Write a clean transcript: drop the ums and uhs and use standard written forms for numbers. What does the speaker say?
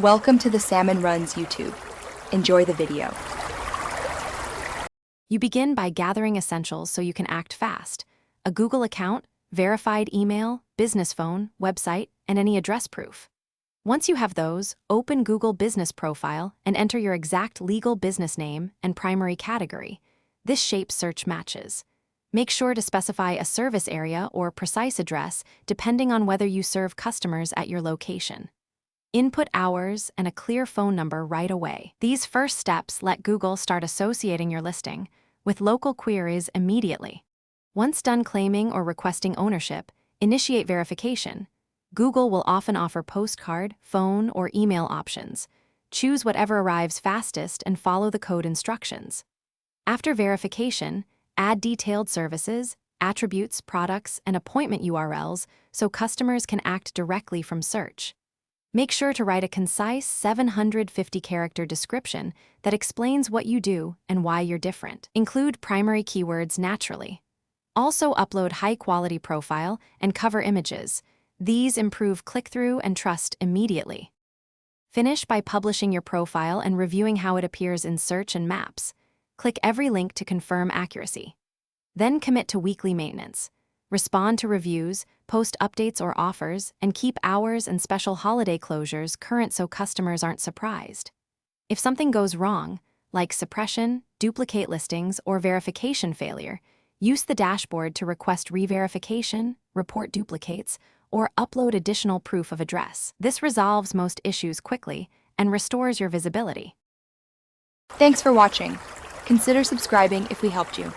Welcome to the Salmon Runs YouTube. Enjoy the video. You begin by gathering essentials so you can act fast: a Google account, verified email, business phone, website, and any address proof. Once you have those, open Google Business Profile and enter your exact legal business name and primary category. This shapes search matches. Make sure to specify a service area or precise address depending on whether you serve customers at your location. Input hours and a clear phone number right away. These first steps let Google start associating your listing with local queries immediately. Once done claiming or requesting ownership, initiate verification. Google will often offer postcard, phone, or email options. Choose whatever arrives fastest and follow the code instructions. After verification, add detailed services, attributes, products, and appointment URLs so customers can act directly from search. Make sure to write a concise 750-character description that explains what you do and why you're different. Include primary keywords naturally. Also upload high-quality profile and cover images. These improve click-through and trust immediately. Finish by publishing your profile and reviewing how it appears in search and maps. Click every link to confirm accuracy. Then commit to weekly maintenance. Respond to reviews, post updates or offers, and keep hours and special holiday closures current so customers aren't surprised. If something goes wrong, like suppression, duplicate listings, or verification failure, use the dashboard to request re-verification, report duplicates, or upload additional proof of address. This resolves most issues quickly and restores your visibility. Thanks for watching. Consider subscribing if we helped you.